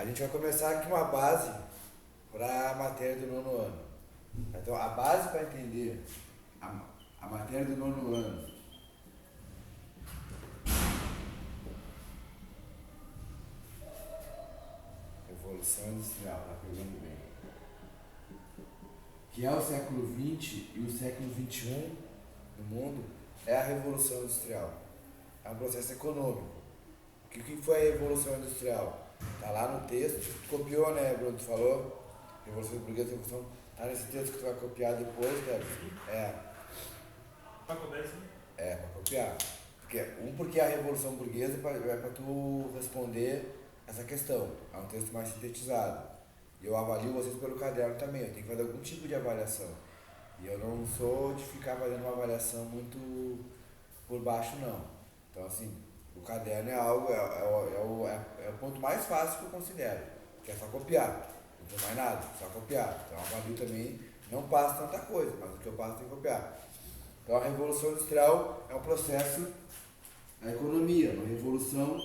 A gente vai começar aqui uma base para a matéria do nono ano. Então, a base para entender a matéria do nono ano. Revolução Industrial, tá pegando bem. Que é o século XX e o século XXI no mundo, é a Revolução Industrial. É um processo econômico. O que foi a Revolução Industrial? Está lá no texto, tu copiou, né, Bruno? Tu falou? Revolução Burguesa, Revolução. Está nesse texto que tu vai copiar depois, Débora? Para copiar isso? Para copiar. Porque a Revolução Burguesa é para tu responder essa questão. É um texto mais sintetizado. E eu avalio vocês pelo caderno também. Eu tenho que fazer algum tipo de avaliação. E eu não sou de ficar fazendo uma avaliação muito por baixo, não. Então, assim, o caderno é algo, é o ponto mais fácil que eu considero. Que é só copiar. Não tem mais nada, só copiar. Então, eu avalio também, não passo tanta coisa, mas o que eu passo tem que copiar. Então, a Revolução Industrial é um processo na economia, uma revolução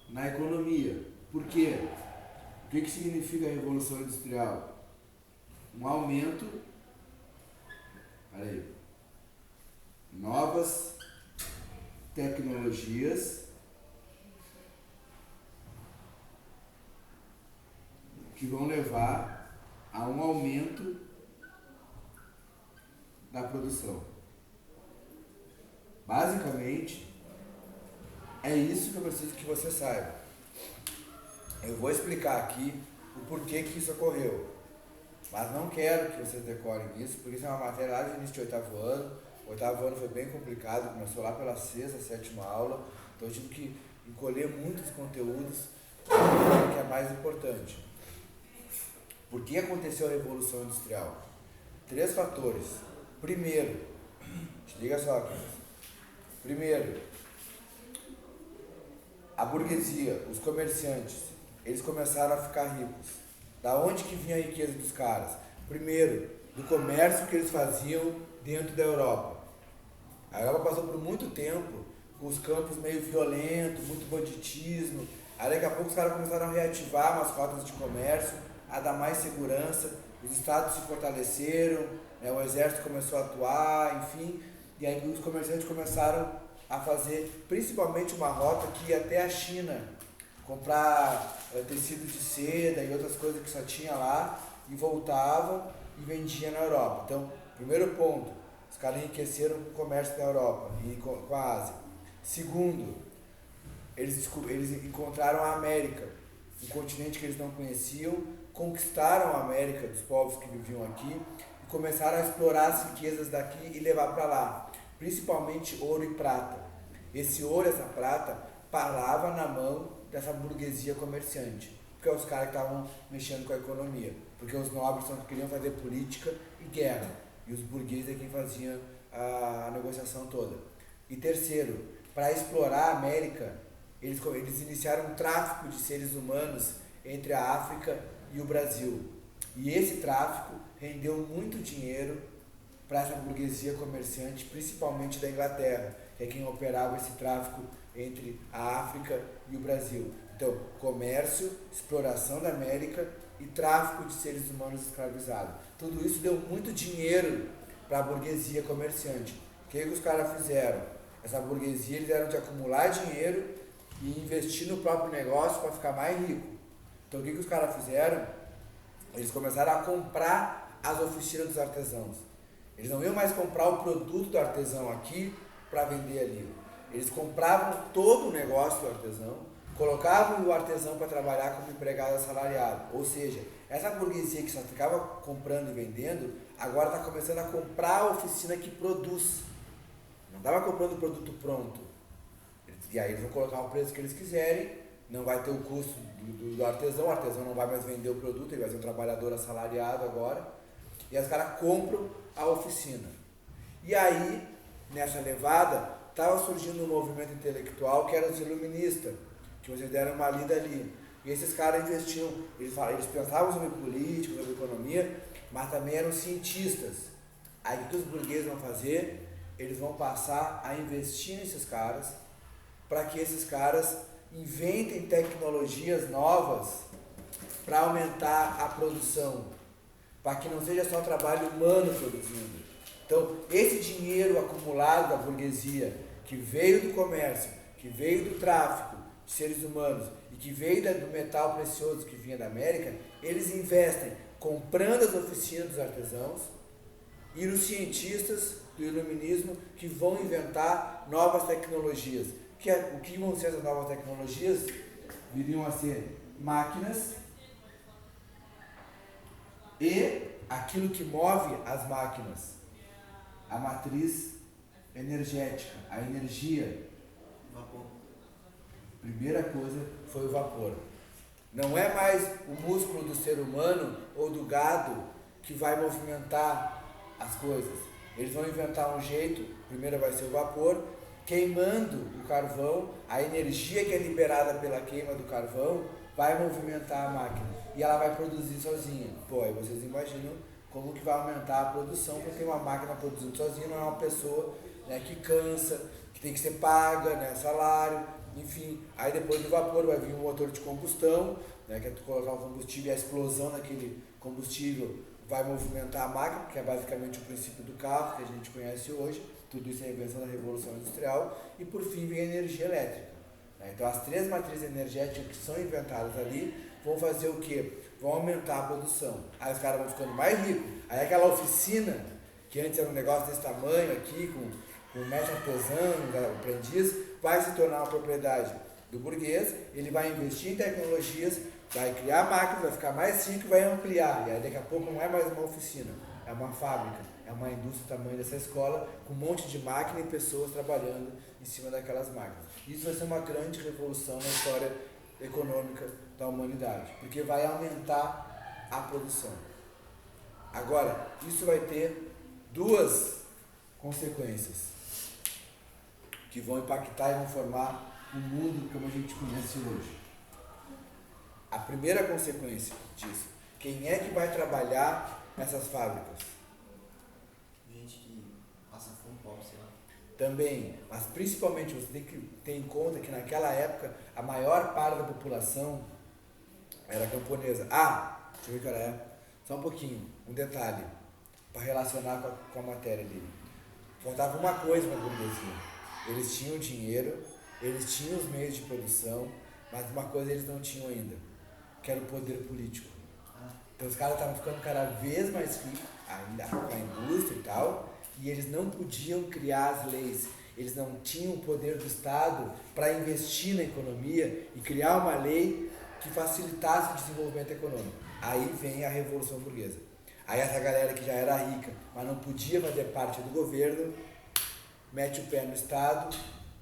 na economia. Por quê? O que significa a Revolução Industrial? Um aumento, novas tecnologias que vão levar a um aumento da produção. Basicamente, é isso que eu preciso que você saiba. Eu vou explicar aqui o porquê que isso ocorreu, mas não quero que vocês decorem isso, porque isso é uma matéria lá do início de oitavo ano. O oitavo ano foi bem complicado, começou lá pela sexta, sétima aula, então eu tive que encolher muitos conteúdos, que é mais importante. Por que aconteceu a Revolução Industrial? 3 fatores. Primeiro, liga só aqui. Primeiro, a burguesia, os comerciantes, eles começaram a ficar ricos. Da onde que vinha a riqueza dos caras? Primeiro, do comércio que eles faziam dentro da Europa. A Europa passou por muito tempo com os campos meio violentos, muito banditismo. Aí daqui a pouco os caras começaram a reativar umas rotas de comércio, a dar mais segurança, os estados se fortaleceram, né, o exército começou a atuar, enfim, e aí os comerciantes começaram a fazer principalmente uma rota que ia até a China, comprar tecido de seda e outras coisas que só tinha lá, e voltavam e vendiam na Europa. Então, primeiro ponto, os caras enriqueceram com o comércio da Europa e com a Ásia. Segundo, eles encontraram a América, um continente que eles não conheciam, conquistaram a América dos povos que viviam aqui e começaram a explorar as riquezas daqui e levar para lá, principalmente ouro e prata. Esse ouro, essa prata, parava na mão dessa burguesia comerciante, porque é os caras que estavam mexendo com a economia, porque os nobres só queriam fazer política e guerra, e os burgueses é quem fazia a negociação toda. E terceiro, para explorar a América, eles iniciaram um tráfico de seres humanos entre a África e o Brasil. E esse tráfico rendeu muito dinheiro para essa burguesia comerciante, principalmente da Inglaterra, que é quem operava esse tráfico entre a África e o Brasil. Então, comércio, exploração da América e tráfico de seres humanos escravizados. Tudo isso deu muito dinheiro para a burguesia comerciante. O que os caras fizeram? Essa burguesia, eles eram de acumular dinheiro e investir no próprio negócio para ficar mais rico. Então, o que os caras fizeram? Eles começaram a comprar as oficinas dos artesãos. Eles não iam mais comprar o produto do artesão aqui para vender ali. Eles compravam todo o negócio do artesão, colocavam o artesão para trabalhar como empregado assalariado. Ou seja, essa burguesia que só ficava comprando e vendendo, agora está começando a comprar a oficina que produz. Não estava comprando o produto pronto. E aí eles vão colocar o preço que eles quiserem, não vai ter o custo do artesão, o artesão não vai mais vender o produto, ele vai ser um trabalhador assalariado agora. E os caras compram a oficina. E aí, nessa levada, estava surgindo um movimento intelectual que era os iluministas, que vocês deram uma lida ali. E esses caras investiam, eles pensavam sobre política, sobre economia, mas também eram cientistas. Aí o que os burgueses vão fazer? Eles vão passar a investir nesses caras, para que esses caras inventem tecnologias novas para aumentar a produção, para que não seja só trabalho humano produzindo. Então, esse dinheiro acumulado da burguesia, que veio do comércio, que veio do tráfico de seres humanos e que veio do metal precioso que vinha da América, eles investem comprando as oficinas dos artesãos e nos cientistas do iluminismo que vão inventar novas tecnologias. O que vão ser essas novas tecnologias? Viriam a ser máquinas e aquilo que move as máquinas, a matriz energética, a energia. Vapor. Primeira coisa foi o vapor. Não é mais o músculo do ser humano ou do gado que vai movimentar as coisas. Eles vão inventar um jeito, primeiro vai ser o vapor, queimando o carvão, a energia que é liberada pela queima do carvão vai movimentar a máquina e ela vai produzir sozinha. Pô, aí vocês imaginam como que vai aumentar a produção, porque uma máquina produzindo sozinha não é uma pessoa, né, que cansa, que tem que ser paga, né, salário, enfim. Aí depois do vapor vai vir um motor de combustão, né, que é tu colocar o combustível e a explosão daquele combustível vai movimentar a máquina, que é basicamente o princípio do carro que a gente conhece hoje. Tudo isso é a invenção da Revolução Industrial. E por fim vem a energia elétrica. Então as três matrizes energéticas que são inventadas ali vão fazer o quê? Vão aumentar a produção. Aí os caras vão ficando mais ricos. Aí aquela oficina, que antes era um negócio desse tamanho aqui, com um mestre artesão, um aprendiz, vai se tornar uma propriedade do burguês. Ele vai investir em tecnologias, vai criar máquinas, vai ficar mais rico e vai ampliar. E aí daqui a pouco não é mais uma oficina, é uma fábrica, é uma indústria do tamanho dessa escola, com um monte de máquina e pessoas trabalhando em cima daquelas máquinas. Isso vai ser uma grande revolução na história econômica da humanidade, porque vai aumentar a produção. Agora, isso vai ter duas consequências que vão impactar e vão formar o mundo como a gente conhece hoje. A primeira consequência disso, quem é que vai trabalhar nessas fábricas? Gente que passa fome, pobre, sei lá. Também, mas principalmente você tem que ter em conta que naquela época a maior parte da população era camponesa. Deixa eu ver que hora é. Só um pouquinho, um detalhe, para relacionar com a matéria dele. Faltava uma coisa na burguesia. Eles tinham dinheiro, eles tinham os meios de produção, mas uma coisa eles não tinham ainda, que era o poder político. Então os caras estavam ficando cada vez mais ricos, ainda com a indústria e tal, e eles não podiam criar as leis, eles não tinham o poder do Estado para investir na economia e criar uma lei que facilitasse o desenvolvimento econômico. Aí vem a Revolução Burguesa. Aí essa galera que já era rica, mas não podia fazer parte do governo, mete o pé no Estado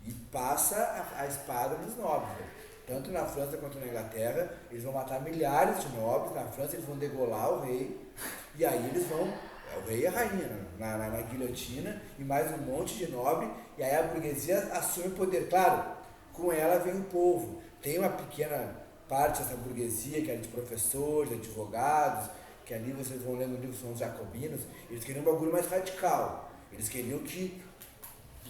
e passa a espada nos nobres. Tanto na França quanto na Inglaterra, eles vão matar milhares de nobres. Na França eles vão degolar o rei, e aí eles vão, o rei e a rainha, na guilhotina, e mais um monte de nobre, e aí a burguesia assume o poder. Claro, com ela vem o povo. Tem uma pequena parte dessa burguesia, que era de professores, advogados, que ali vocês vão ler no livro, são os jacobinos. Eles queriam um bagulho mais radical. Eles queriam que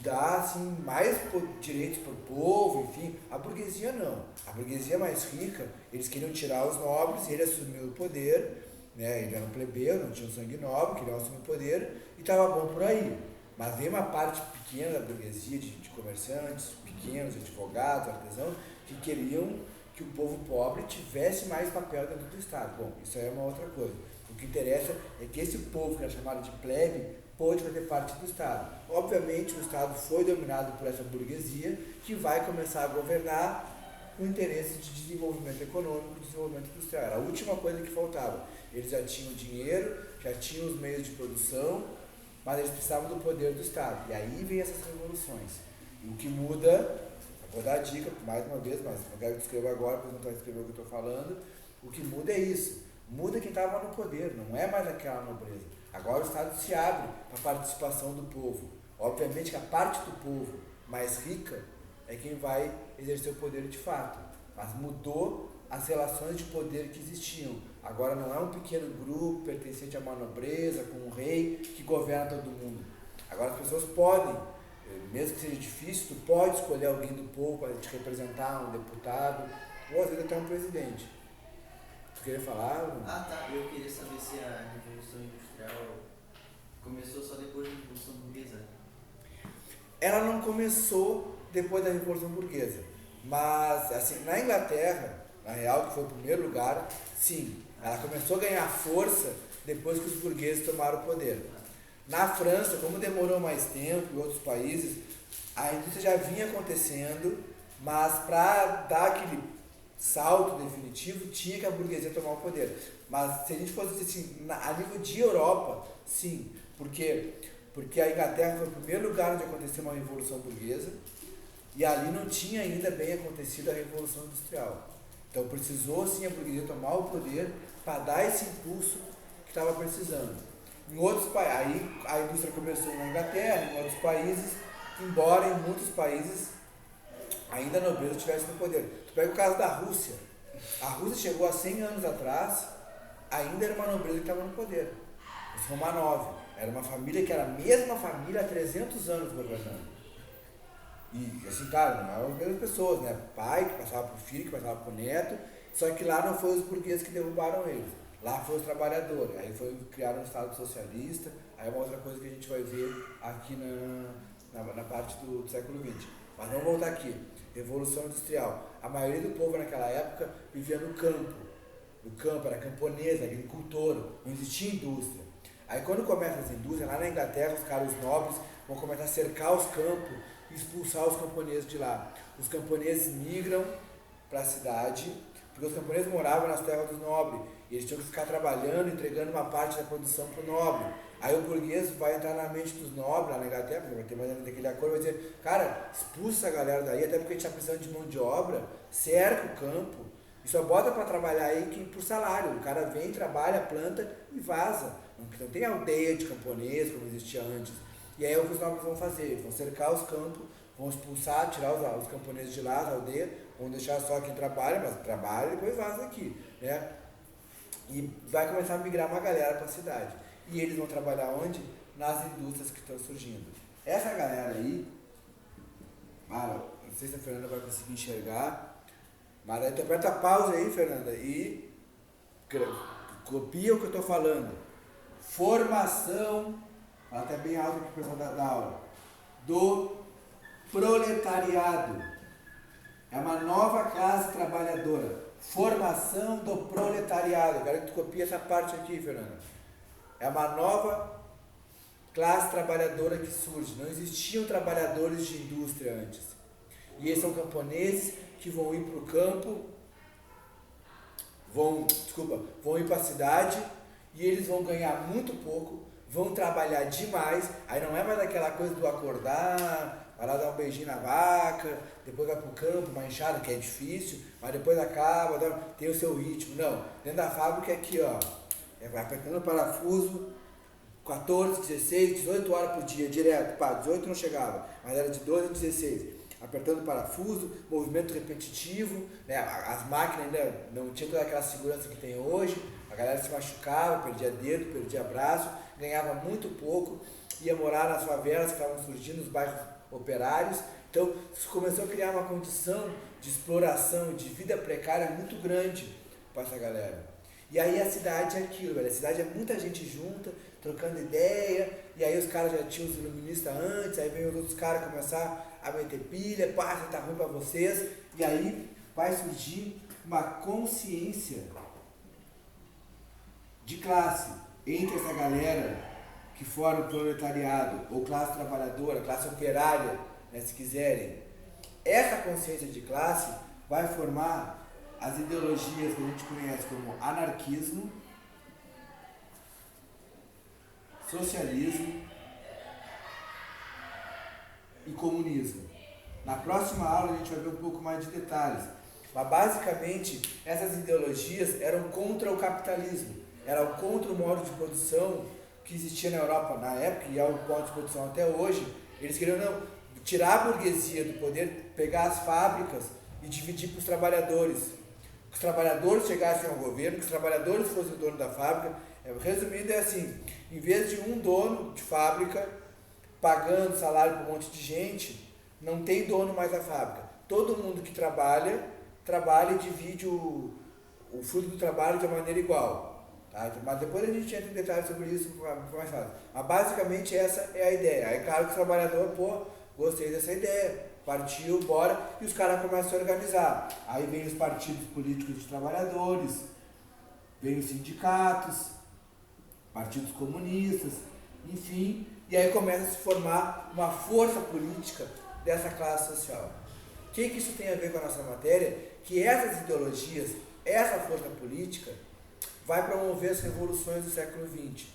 dar assim, mais direitos para o povo, enfim. A burguesia não. A burguesia mais rica, eles queriam tirar os nobres, ele assumiu o poder, né? Ele era um plebeu, não tinha um sangue nobre, queria assumir o poder e estava bom por aí. Mas veio uma parte pequena da burguesia, de comerciantes pequenos, advogados, artesãos, que queriam que o povo pobre tivesse mais papel dentro do Estado. Bom, isso aí é uma outra coisa. O que interessa é que esse povo, que era chamado de plebe, pôde fazer parte do Estado. Obviamente, o Estado foi dominado por essa burguesia, que vai começar a governar com interesse de desenvolvimento econômico e desenvolvimento industrial. Era a última coisa que faltava. Eles já tinham dinheiro, já tinham os meios de produção, mas eles precisavam do poder do Estado. E aí vem essas revoluções. E o que muda, vou dar a dica mais uma vez, mas não quero que escreva agora, porque não estou escrevendo o que eu estou falando. O que muda é isso. Muda quem estava no poder, não é mais aquela nobreza. Agora o Estado se abre para a participação do povo. Obviamente que a parte do povo mais rica é quem vai exercer o poder de fato. Mas mudou as relações de poder que existiam. Agora não é um pequeno grupo pertencente a uma nobreza, com um rei, que governa todo mundo. Agora as pessoas podem, mesmo que seja difícil, tu pode escolher alguém do povo para te representar, um deputado, ou às vezes até um presidente. Tu queria falar? Ah, tá. Eu queria saber se a Revolução Industrial começou só depois da Revolução Burguesa. Ela não começou depois da Revolução Burguesa, mas assim, na Inglaterra, na real, que foi o primeiro lugar, sim, ela começou a ganhar força depois que os burgueses tomaram o poder. Na França, como demorou mais tempo, em outros países, a indústria já vinha acontecendo, mas para dar aquele salto definitivo, tinha que a burguesia tomar o poder. Mas se a gente fosse assim, a nível de Europa, sim, porque a Inglaterra foi o primeiro lugar onde aconteceu uma revolução burguesa, e ali não tinha ainda bem acontecido a Revolução Industrial. Então precisou sim a burguesia tomar o poder para dar esse impulso que estava precisando. Em outros países, aí a indústria começou na Inglaterra, em outros países, embora em muitos países ainda a nobreza estivesse no poder. Tu pega o caso da Rússia. A Rússia chegou há 100 anos atrás, ainda era uma nobreza que estava no poder. Os Romanov. Era uma família que era a mesma família há 300 anos governando. E assim, claro, não eram as mesmas pessoas, né? Pai que passava pro filho, que passava pro neto, só que lá não foi os burgueses que derrubaram eles. Lá foi os trabalhadores. Aí criaram um Estado socialista, aí é uma outra coisa que a gente vai ver aqui na parte do século XX. Mas vamos voltar aqui. Revolução Industrial. A maioria do povo naquela época vivia no campo. No campo, era camponês, agricultor, não existia indústria. Aí quando começa essa indústria, lá na Inglaterra, os caras nobres vão começar a cercar os campos e expulsar os camponeses de lá. Os camponeses migram para a cidade, porque os camponeses moravam nas terras dos nobres, e eles tinham que ficar trabalhando, entregando uma parte da produção para o nobre. Aí o burguês vai entrar na mente dos nobres lá na Inglaterra, porque vai ter mais daquele acordo, vai dizer, cara, expulsa a galera daí, até porque a gente está precisando de mão de obra, cerca o campo, e só bota para trabalhar aí por salário. O cara vem, trabalha, planta e vaza. Não tem aldeia de camponês como existia antes. E aí é o que os nobres vão fazer, eles vão cercar os campos, vão expulsar, tirar os camponeses de lá, da aldeia, vão deixar só quem trabalha, mas trabalha e depois vaza aqui, né? E vai começar a migrar uma galera para a cidade. E eles vão trabalhar onde? Nas indústrias que estão surgindo. Essa galera aí, não sei se a Fernanda vai conseguir enxergar, mas aí tu aperta a pausa aí, Fernanda, e copia o que eu estou falando. Formação, ela está bem alta aqui o pessoal da aula, do proletariado. É uma nova classe trabalhadora. Formação do proletariado. Eu quero que tu copie essa parte aqui, Fernanda. É uma nova classe trabalhadora que surge. Não existiam trabalhadores de indústria antes. E eles são camponeses que vão ir para o campo, vão ir para a cidade, e eles vão ganhar muito pouco, vão trabalhar demais. Aí não é mais aquela coisa do acordar, vai lá dar um beijinho na vaca, depois vai pro campo, uma enxada, que é difícil, mas depois acaba, tem o seu ritmo. Não, dentro da fábrica é aqui, ó, vai apertando o parafuso, 14, 16, 18 horas por dia, direto, 18 não chegava, mas era de 12 a 16. Apertando o parafuso, movimento repetitivo, né? As máquinas ainda não tinham toda aquela segurança que tem hoje, a galera se machucava, perdia dedo, perdia braço, ganhava muito pouco, ia morar nas favelas que estavam surgindo, nos bairros operários. Então isso começou a criar uma condição de exploração, de vida precária muito grande para essa galera. E aí a cidade é aquilo, velho. A cidade é muita gente junta, trocando ideia, e aí os caras já tinham os iluministas antes, aí vem os outros caras começar a meter pilha, pá, já tá ruim pra vocês, e aí vai surgir uma consciência de classe entre essa galera que forma o proletariado, ou classe trabalhadora, classe operária, né, se quiserem. Essa consciência de classe vai formar as ideologias que a gente conhece como anarquismo, socialismo e comunismo. Na próxima aula a gente vai ver um pouco mais de detalhes, mas basicamente essas ideologias eram contra o capitalismo, eram contra o modo de produção que existia na Europa na época, e é o modo de produção até hoje. Eles queriam tirar a burguesia do poder, pegar as fábricas e dividir para os trabalhadores. Que os trabalhadores chegassem ao governo, que os trabalhadores fossem o dono da fábrica. Resumindo, é assim, em vez de um dono de fábrica pagando salário para um monte de gente, não tem dono mais da fábrica. Todo mundo que trabalha e divide o fruto do trabalho de uma maneira igual. Tá? Mas depois a gente entra em detalhes sobre isso, fica mais fácil. Mas basicamente essa é a ideia. Aí claro que o trabalhador, pô, gostei dessa ideia, partiu, bora, e os caras começam a se organizar. Aí vem os partidos políticos de trabalhadores, vem os sindicatos, partidos comunistas, enfim, e aí começa a se formar uma força política dessa classe social. O que isso tem a ver com a nossa matéria? Que essas ideologias, essa força política, vai promover as revoluções do século XX,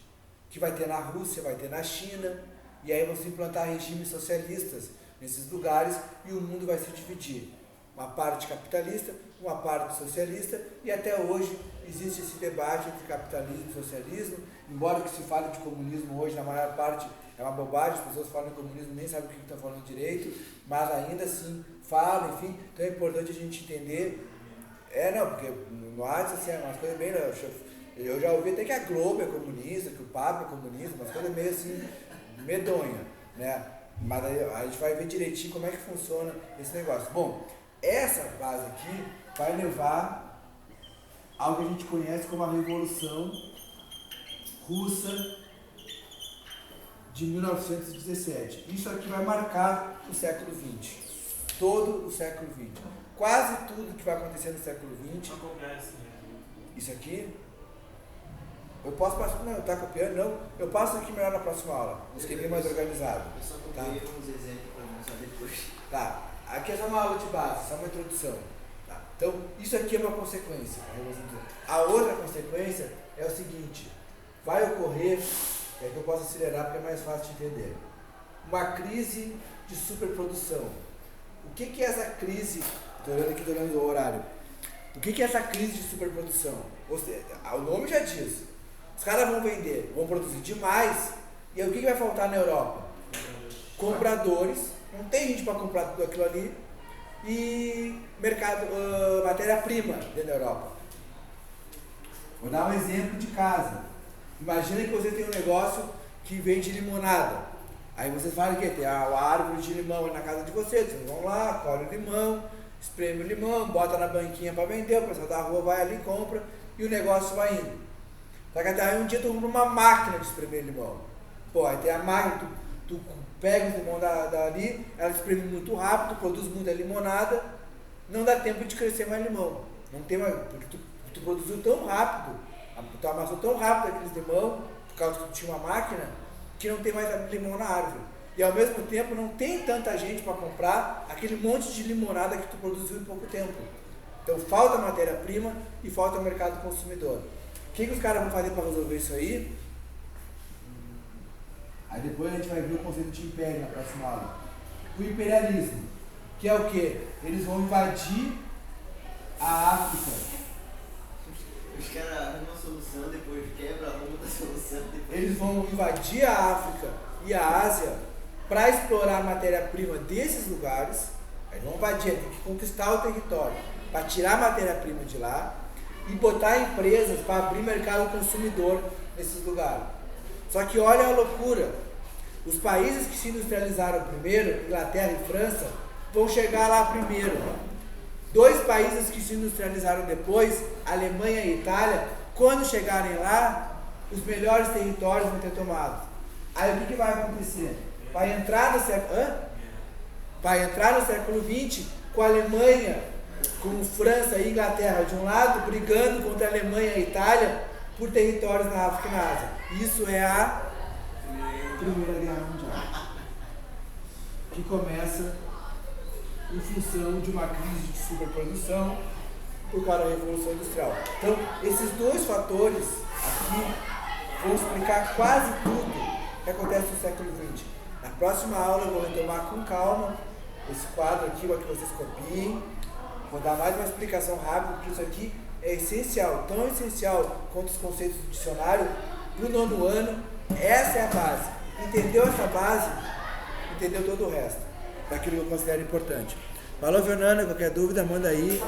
que vai ter na Rússia, vai ter na China, e aí vão se implantar regimes socialistas nesses lugares e o mundo vai se dividir. Uma parte capitalista, uma parte socialista, e até hoje existe esse debate entre capitalismo e socialismo, embora que se fale de comunismo hoje, na maior parte é uma bobagem, as pessoas falam em comunismo nem sabem o que estão falando direito, mas ainda assim falam, enfim, então é importante a gente entender. Não, porque no WhatsApp assim, é umas coisas bem... Eu já ouvi até que a Globo é comunista, que o Papa é comunista, umas coisas meio assim, medonha, né? Mas aí a gente vai ver direitinho como é que funciona esse negócio. Bom, essa base aqui vai levar ao que a gente conhece como a Revolução Russa de 1917. Isso aqui vai marcar o século XX, todo o século XX. Quase tudo que vai acontecer no século XX. Isso aqui, eu posso passar, não, tá copiando? Não, eu passo aqui melhor na próxima aula, um esquema mais organizado. Eu só copiei uns exemplos para mostrar depois. Tá, aqui é só uma aula de base, só uma introdução. Tá? Então, isso aqui é uma consequência. A outra consequência é o seguinte, vai ocorrer, é que eu posso acelerar porque é mais fácil de entender, uma crise de superprodução. O que é essa crise? Estou olhando aqui, estou olhando o horário. O que é essa crise de superprodução? Ou seja, o nome já diz. Os caras vão vender, vão produzir demais, e aí o que vai faltar na Europa? Compradores, não tem gente para comprar tudo aquilo ali, e mercado, matéria-prima dentro da Europa. Vou dar um exemplo de casa. Imagina que você tem um negócio que vende limonada. Aí vocês falam que tem a árvore de limão na casa de vocês. Vocês vão lá, colhem o limão, espreme o limão, bota na banquinha para vender, o pessoal da rua vai ali, compra e o negócio vai indo. Só que até aí um dia tu compra uma máquina de espremer limão. Pô, aí tem a máquina, tu pega o limão dali, ela espreme muito rápido, produz muita limonada, não dá tempo de crescer mais limão. Não tem mais, porque tu produziu tão rápido, tu amassou tão rápido aqueles limão, por causa que tu tinha uma máquina, que não tem mais limão na árvore. E ao mesmo tempo não tem tanta gente para comprar aquele monte de limonada que tu produziu em pouco tempo. Então falta matéria-prima e falta mercado consumidor. O que os caras vão fazer para resolver isso aí? Aí depois a gente vai ver o conceito de império na próxima aula. O imperialismo, que é o quê? Eles vão invadir a África. Os caras arrumam a solução, depois quebra a ruma da solução. Eles vão invadir a África e a Ásia para explorar a matéria-prima desses lugares. Eles vão invadir, tem que conquistar o território para tirar a matéria-prima de lá e botar empresas para abrir mercado consumidor nesses lugares. Só que olha a loucura, os países que se industrializaram primeiro, Inglaterra e França, vão chegar lá primeiro. Dois países que se industrializaram depois, Alemanha e Itália, quando chegarem lá, os melhores territórios vão ter tomado. Aí o que vai acontecer? Vai entrar no século XX com a Alemanha, com França e Inglaterra de um lado, brigando contra a Alemanha e Itália por territórios na África e na Ásia. Isso é a Primeira Guerra Mundial, que começa em função de uma crise de superprodução por causa da Revolução Industrial. Então, esses dois fatores aqui vão explicar quase tudo que acontece no século XX. Na próxima aula eu vou retomar com calma esse quadro aqui, para que vocês copiem. Vou dar mais uma explicação rápida, porque isso aqui é essencial, tão essencial quanto os conceitos do dicionário para o nono ano. Essa é a base. Entendeu essa base, entendeu todo o resto, daquilo que eu considero importante. Falou, Fernanda, qualquer dúvida, manda aí.